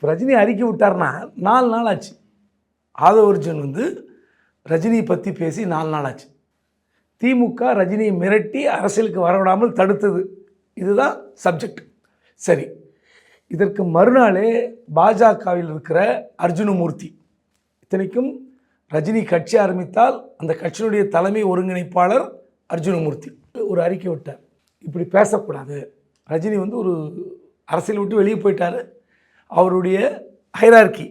இப்போ ரஜினி அறிக்கை விட்டார்னா 4 நாள் ஆச்சு. ஆதவ அர்ஜுன் வந்து ரஜினியை பற்றி பேசி 4 நாள் ஆச்சு. திமுக ரஜினியை மிரட்டி அரசியலுக்கு வரவிடாமல் தடுத்தது. இதுதான் சப்ஜெக்ட். சரி, இதற்கு மறுநாளே பாஜகவில் இருக்கிற அர்ஜுனமூர்த்தி, இத்தனைக்கும் ரஜினி கட்சி ஆரம்பித்தால் அந்த கட்சியினுடைய தலைமை ஒருங்கிணைப்பாளர் அர்ஜுனமூர்த்தி ஒரு அறிக்கை விட்டார். இப்படி பேசக்கூடாது, ரஜினி வந்து ஒரு அரசியல் விட்டு வெளியே போயிட்டார், அவருடைய ஹைரார்கி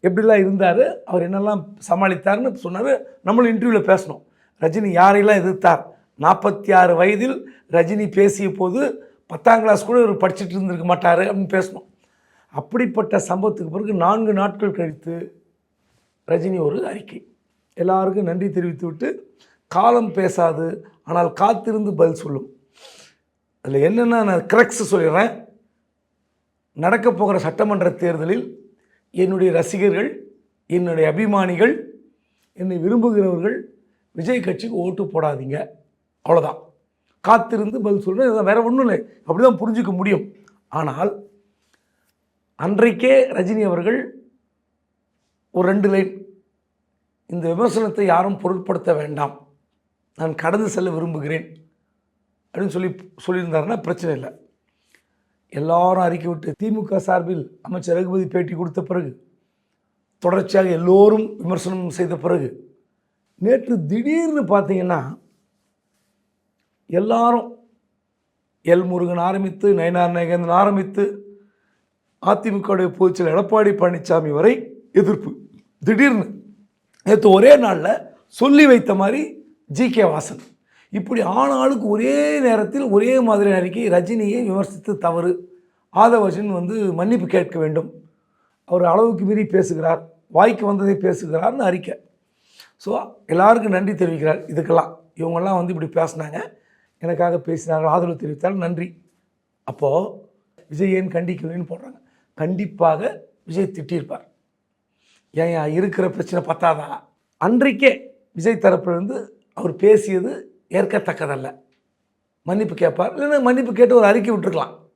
எப்படிலாம் இருந்தார், அவர் என்னெல்லாம் சமாளித்தார்னு சொன்னார். நம்மளும் இன்டர்வியூவில் பேசணும். ரஜினி யாரையெல்லாம் எதிர்த்தார், 46 வயதில் ரஜினி பேசிய போது 10ஆம் கிளாஸ் கூட இவர் படிச்சுட்டு இருந்திருக்க மாட்டார் அப்படின்னு பேசணும். அப்படிப்பட்ட சம்பவத்துக்கு பிறகு 4 நாட்கள் கழித்து ரஜினி ஒரு அறிக்கை, எல்லாருக்கும் நன்றி தெரிவித்து விட்டு, காலம் பேசாது ஆனால் காத்திருந்து பதில் சொல்லும். அதில் என்னென்னா, நான் கிரக்ஸ் சொல்லிடுறேன். நடக்க போகிற சட்டமன்ற தேர்தலில் என்னுடைய ரசிகர்கள், என்னுடைய அபிமானிகள், என்னை விரும்புகிறவர்கள் விஜய் கட்சிக்கு ஓட்டு போடாதீங்க, அவ்வளோதான். காத்திருந்து பதில் சொல்கிறேன். வேறு ஒன்றும் இல்லை, அப்படி தான் புரிஞ்சிக்க முடியும். ஆனால் அன்றைக்கே ரஜினி அவர்கள் ஒரு 2 லைன், இந்த விமர்சனத்தை யாரும் பொருட்படுத்த வேண்டாம், நான் கடந்து செல்ல விரும்புகிறேன் அப்படின்னு சொல்லியிருந்தாருன்னா பிரச்சனை இல்லை. எல்லாரும் அறிக்கை விட்டு திமுக சார்பில் அமைச்சர் ரகுபதி பேட்டி கொடுத்த பிறகு, தொடர்ச்சியாக எல்லோரும் விமர்சனம் செய்த பிறகு, நேற்று திடீர்னு பார்த்தீங்கன்னா எல்லாரும் எல் முருகன் ஆரம்பித்து, நயனார் நாகேந்திரன் ஆரம்பித்து, அதிமுகவுடைய பொதுச்செயலர் எடப்பாடி பழனிசாமி வரை எதிர்ப்பு. திடீர்னு நேற்று ஒரே நாளில் சொல்லி வைத்த மாதிரி ஜி.கே. வாசன், இப்படி ஆனாளுக்கு ஒரே நேரத்தில் ஒரே மாதிரியான அறிக்கை. ரஜினியை விமர்சித்து தவறு, ஆதவ அர்ஜுன் வந்து மன்னிப்பு கேட்க வேண்டும், அவர் அளவுக்கு மீறி பேசுகிறார், வாய்க்கு வந்ததை பேசுகிறார்னு அறிக்கை. ஸோ எல்லாருக்கும் நன்றி தெரிவிக்கிறார். இதுக்கெல்லாம் இவங்கெல்லாம் வந்து இப்படி பேசினாங்க, எனக்காக பேசினார்கள், ஆதரவு தெரிவித்தால் நன்றி. அப்போது விஜய் ஏன் கண்டிக்கலன்னு போடுறாங்க. கண்டிப்பாக விஜய் திட்டியிருப்பார். ஏன் இருக்கிற பிரச்சனை பத்தாதா? அன்றைக்கே விஜய் தரப்பிலிருந்து அவர் பேசியது ஏற்கத்தக்கதல்ல, மன்னிப்பு கேட்பார், இல்லைன்னா மன்னிப்பு கேட்டு ஒரு அறிக்கை விட்டுருக்கலாம்.